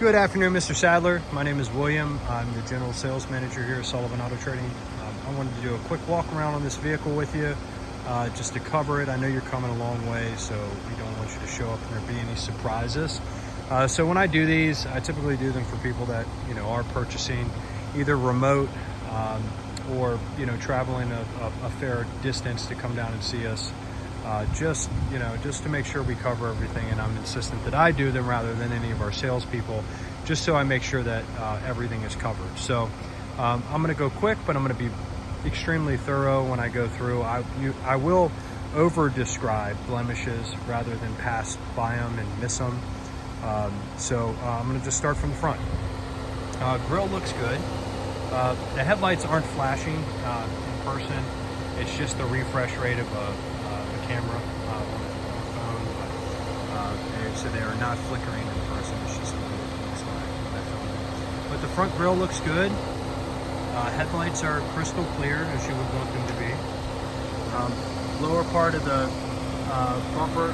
Good afternoon, Mr. Sadler. My name is William. I'm the General Sales Manager here at Sullivan Auto Trading. I wanted to do a quick walk around on this vehicle with you, just to cover it. I know you're coming a long way, so we don't want you to show up and there be any surprises. So when I do these, I typically do them for people that are purchasing either remote or traveling a fair distance to come down and see us. Just to make sure we cover everything, and I'm insistent that I do them rather than any of our salespeople, just so I make sure that everything is covered. So I'm going to go quick, but I'm going to be extremely thorough when I go through. I will over describe blemishes rather than pass by them and miss them. So I'm going to just start from the front. Grill looks good. The headlights aren't flashing in person. It's just the refresh rate of a camera on the phone, so they are not flickering in person. It's just looks like when I film it. But the front grille looks good. Headlights are crystal clear, as you would want them to be. Lower part of the bumper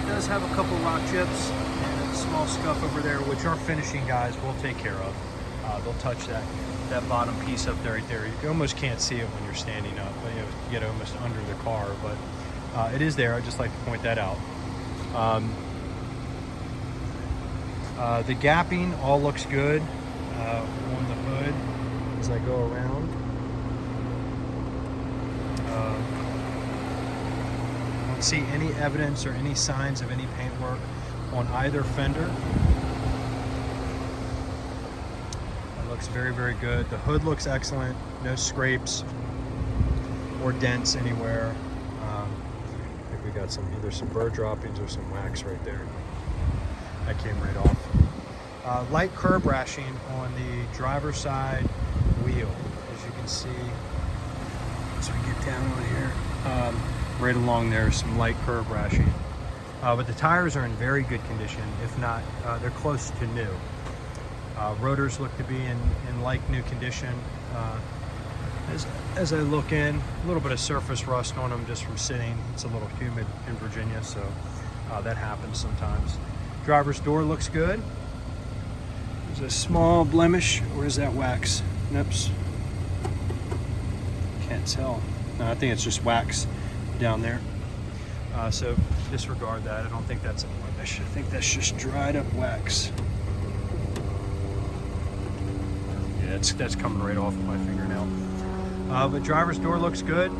does have a couple rock chips and a small scuff over there, which our finishing guys will take care of. They'll touch that bottom piece up there right there. You almost can't see it when you're standing up, but you get almost under the car, but it is there. I'd just like to point that out. The gapping all looks good on the hood as I go around. I don't see any evidence or any signs of any paintwork on either fender. That looks very, very good. The hood looks excellent. No scrapes or dents anywhere. I think we got either some bird droppings or some wax right there. That came right off. Light curb rashing on the driver's side wheel, as you can see. As we get down on here, right along there, some light curb rashing. But the tires are in very good condition. If not, they're close to new. Rotors look to be in like new condition. As I look in, a little bit of surface rust on them just from sitting. It's a little humid in Virginia, so that happens sometimes. Driver's door looks good. There's a small blemish. Where's that wax? Nips. Can't tell. No, I think it's just wax down there. So disregard that. I don't think that's a blemish. I think that's just dried up wax. Yeah, that's coming right off of my fingernail. But driver's door looks good.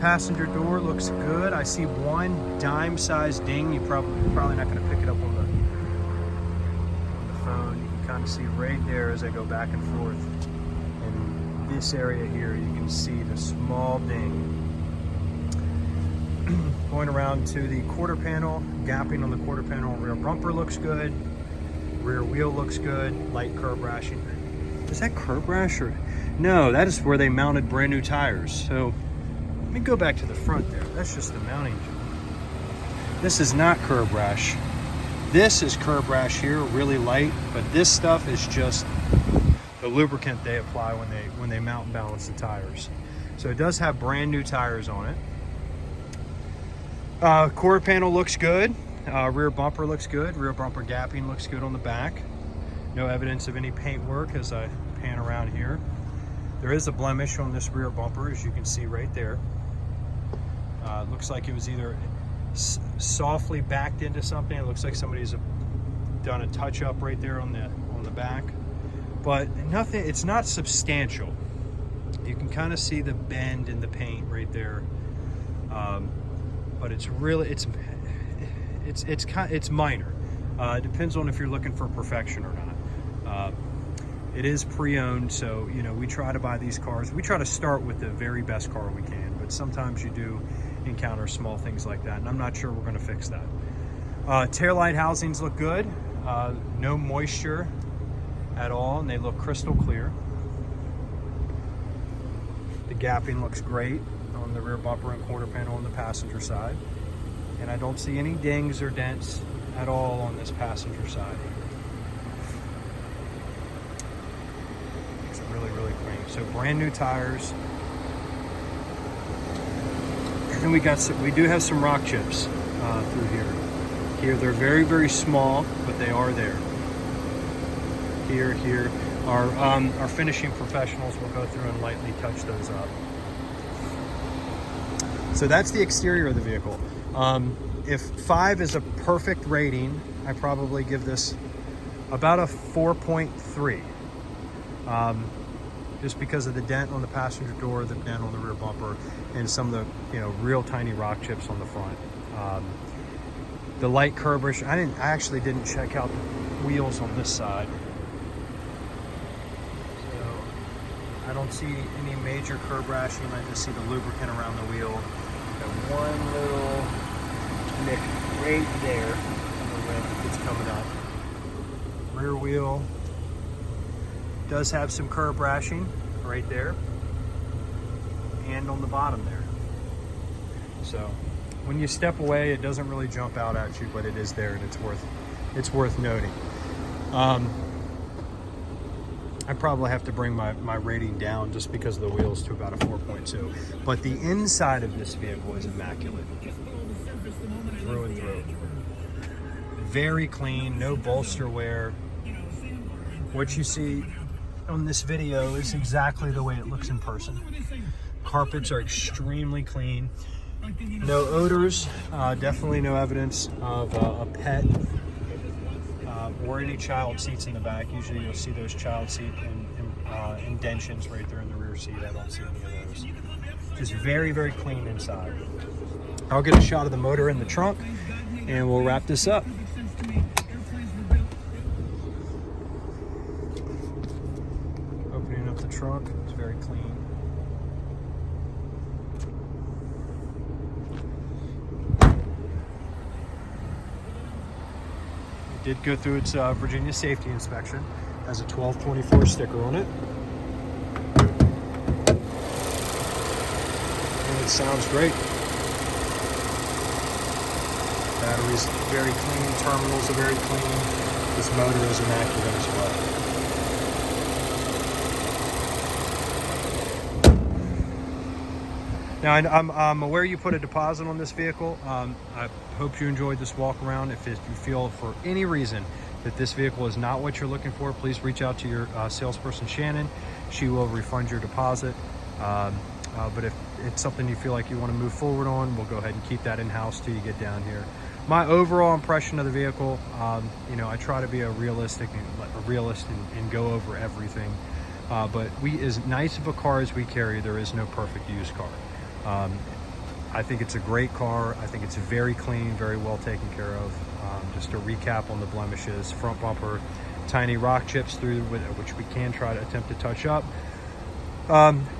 Passenger door looks good. I see one dime-sized ding. You're probably not going to pick it up on the phone. You can kind of see right there as I go back and forth. In this area here, you can see the small ding. Going around to the quarter panel, gapping on the quarter panel. Rear bumper looks good. Rear wheel looks good. Light curb rashing. Is that curb rash or? No, that is where they mounted brand new tires. So let me go back to the front there. That's just the mounting. This is not curb rash. This is curb rash here, really light, but this stuff is just the lubricant they apply when they mount and balance the tires. So it does have brand new tires on it. Quarter panel looks good. Rear bumper looks good. Rear bumper gapping looks good on the back. No evidence of any paint work as I pan around here. There is a blemish on this rear bumper, as you can see right there. It looks like it was either softly backed into something. It looks like somebody's done a touch-up right there on the back, but nothing. It's not substantial. You can kind of see the bend in the paint right there, but it's really it's minor. It depends on if you're looking for perfection or not. It is pre-owned, so we try to buy these cars. We try to start with the very best car we can, but sometimes you do encounter small things like that, and I'm not sure we're going to fix that. Taillight housings look good. No moisture at all, and they look crystal clear. The gapping looks great on the rear bumper and quarter panel on the passenger side, and I don't see any dings or dents at all on this passenger side. It's really, really clean. So brand new tires. And we do have some rock chips through here. Here they're very, very small, but they are there. here. Our finishing professionals will go through and lightly touch those up. So that's the exterior of the vehicle. If 5 is a perfect rating, I probably give this about a 4.3. Just because of the dent on the passenger door, the dent on the rear bumper, and some of the real tiny rock chips on the front. The light curb-ish, I actually didn't check out the wheels on this side. So I don't see any major curb rashing. I just see the lubricant around the wheel. Got one little nick right there on the rim that's coming up. Rear wheel does have some curb rashing right there and on the bottom there. So when you step away, it doesn't really jump out at you, but it is there, and it's worth noting. I probably have to bring my rating down just because of the wheels to about a 4.2. But the inside of this vehicle is immaculate, through and through. Very clean, no bolster wear. What you see on this video is exactly the way it looks in person. Carpets are extremely clean. No odors, definitely no evidence of a pet or any child seats in the back. Usually you'll see those child seat indentions right there in the rear seat. I don't see any of those. Just very, very clean inside. I'll get a shot of the motor in the trunk and we'll wrap this up. Opening up the trunk, it's very clean. Did go through its Virginia safety inspection. Has a 1224 sticker on it. And it sounds great. Battery's very clean, terminals are very clean. This motor is immaculate as well. Now, I'm aware you put a deposit on this vehicle. I hope you enjoyed this walk around. If you feel for any reason that this vehicle is not what you're looking for, please reach out to your salesperson, Shannon. She will refund your deposit. But if it's something you feel like you want to move forward on, we'll go ahead and keep that in-house till you get down here. My overall impression of the vehicle, I try to be a realist and go over everything. But as nice of a car as we carry, there is no perfect used car. I think it's a great car. I think it's very clean, very well taken care of. Just to recap on the blemishes: front bumper, tiny rock chips through, which we can try to attempt to touch up.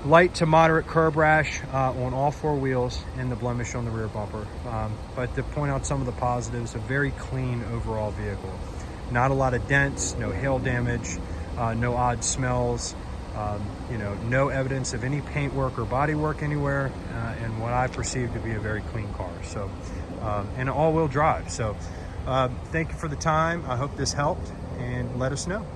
Light to moderate curb rash on all 4 wheels, and the blemish on the rear bumper. But to point out some of the positives, a very clean overall vehicle. Not a lot of dents, no hail damage, no odd smells. No evidence of any paint work or body work anywhere, and what I perceive to be a very clean car. So, and all-wheel drive. So, thank you for the time. I hope this helped, and let us know.